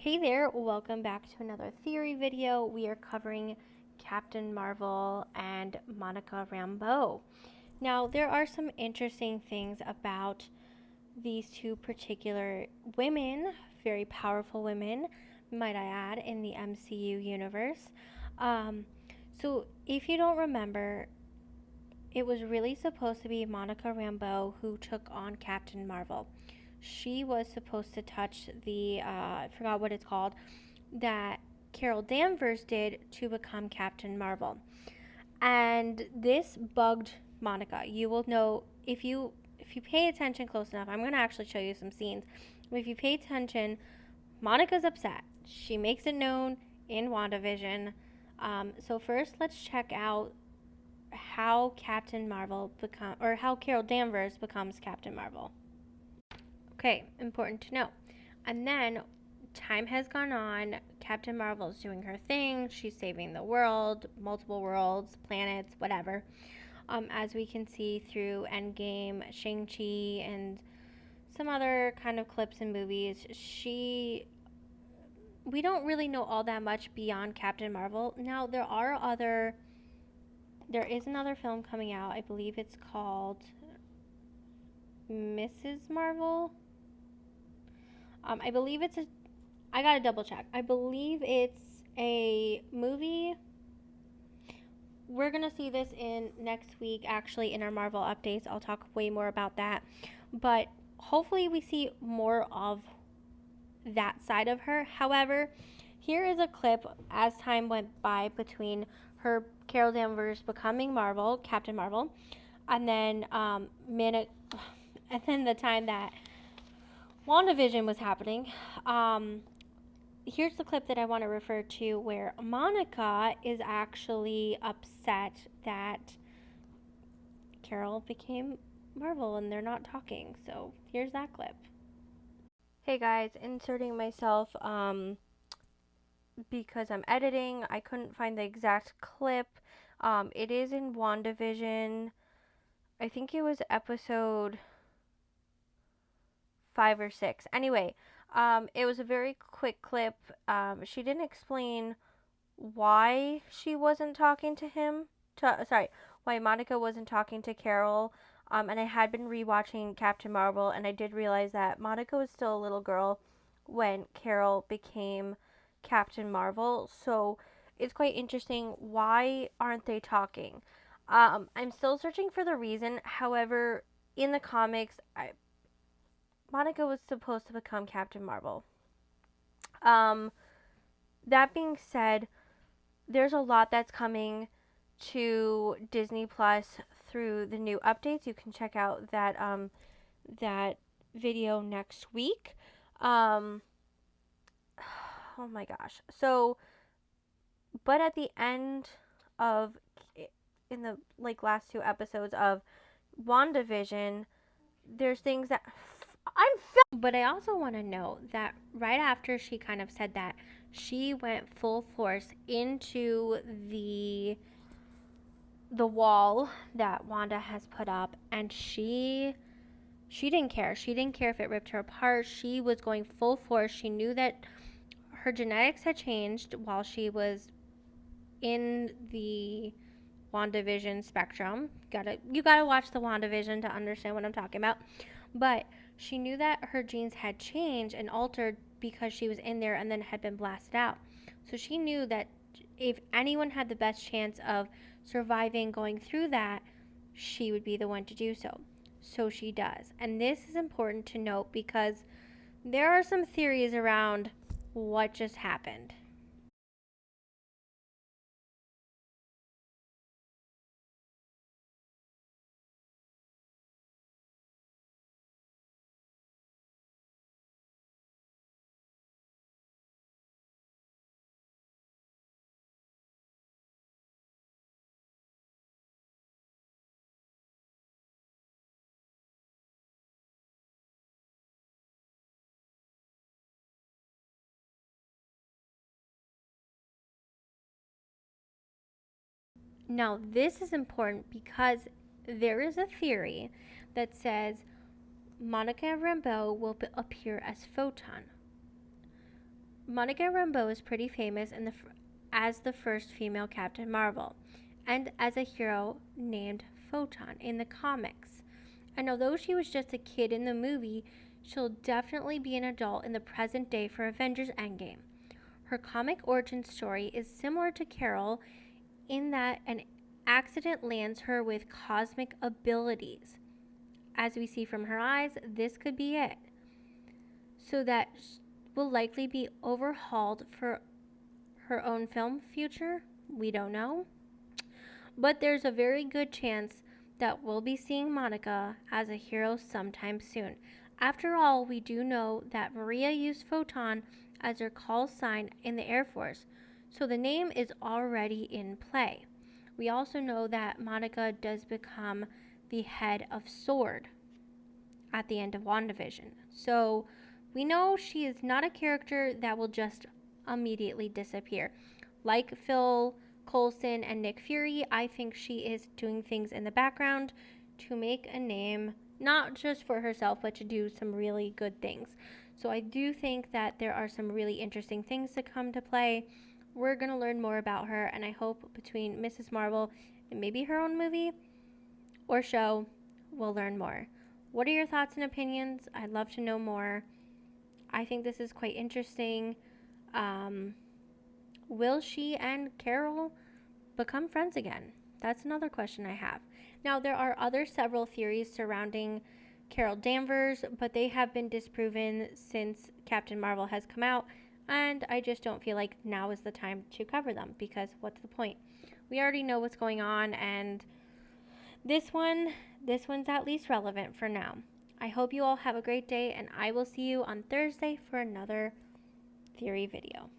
Hey there, welcome back to another theory video. We are covering Captain Marvel and Monica Rambeau. Now, there are some interesting things about these two particular women, very powerful women, might I add, in the MCU universe. So, if you don't remember, it was really supposed to be Monica Rambeau who took on Captain Marvel. She was supposed to touch the, I forgot what it's called, that Carol Danvers did to become Captain Marvel. And this bugged Monica. You will know if you pay attention close enough. I'm going to actually show you some scenes. But if you pay attention, Monica's upset. She makes it known in Wanda Vision. So first, let's check out how how Carol Danvers becomes Captain Marvel. Okay, important to know. And then time has gone on. Captain Marvel's doing her thing. She's saving the world, multiple worlds, planets, whatever. As we can see through Endgame, Shang-Chi, and some other kind of clips and movies, we don't really know all that much beyond Captain Marvel. Now, there is another film coming out. I believe it's called Mrs. Marvel. I believe I gotta double check. I believe it's a movie. We're gonna see this in next week, actually, in our Marvel updates. I'll talk way more about that. But hopefully we see more of that side of her. However, here is a clip as time went by between her, Carol Danvers, becoming Captain Marvel, and then and then the time that Wanda Vision was happening. Here's the clip that I want to refer to where Monica is actually upset that Carol became Marvel and they're not talking. So here's that clip. Hey guys, inserting myself because I'm editing. I couldn't find the exact clip. It is in WandaVision. I think it was episode 5 or 6. Anyway, it was a very quick clip. She didn't explain why she wasn't talking to him. Why Monica wasn't talking to Carol. And I had been rewatching Captain Marvel, and I did realize that Monica was still a little girl when Carol became Captain Marvel. So it's quite interesting. Why aren't they talking? I'm still searching for the reason. However, in the comics, Monica was supposed to become Captain Marvel. That being said, there's a lot that's coming to Disney Plus through the new updates. You can check out that video next week. Oh my gosh. So, but at the end of in the last 2 episodes of WandaVision, there's things that but I also want to note that right after she kind of said that, she went full force into the wall that Wanda has put up, and she didn't care. She didn't care if it ripped her apart. She was going full force. She knew that her genetics had changed while she was in the WandaVision spectrum. You gotta watch the WandaVision to understand what I'm talking about. But she knew that her genes had changed and altered because she was in there and then had been blasted out. So she knew that if anyone had the best chance of surviving going through that, she would be the one to do so. So she does. And this is important to note because there are some theories around what just happened. Now, this is important because there is a theory that says Monica Rambeau will appear as Photon. Monica Rambeau is pretty famous as the first female Captain Marvel, and as a hero named Photon in the comics. And although she was just a kid in the movie, she'll definitely be an adult in the present day for Avengers Endgame. Her comic origin story is similar to Carol in that an accident lands her with cosmic abilities. As we see from her eyes, this could be it. So that will likely be overhauled for her own film future. We don't know. But there's a very good chance that we'll be seeing Monica as a hero sometime soon. After all, we do know that Maria used Photon as her call sign in the Air Force, so the name is already in play. We also know that Monica does become the head of SWORD at the end of Wanda Vision. So we know she is not a character that will just immediately disappear. Like Phil Coulson and Nick Fury, I think she is doing things in the background to make a name, not just for herself, but to do some really good things. So I do think that there are some really interesting things to come to play. We're going to learn more about her, and I hope between Mrs. Marvel and maybe her own movie or show, we'll learn more. What are your thoughts and opinions? I'd love to know more. I think this is quite interesting. Will she and Carol become friends again? That's another question I have. Now, there are several theories surrounding Carol Danvers, but they have been disproven since Captain Marvel has come out, and I just don't feel like now is the time to cover them, because what's the point? We already know what's going on, and this one's at least relevant for now. I hope you all have a great day, and I will see you on Thursday for another theory video.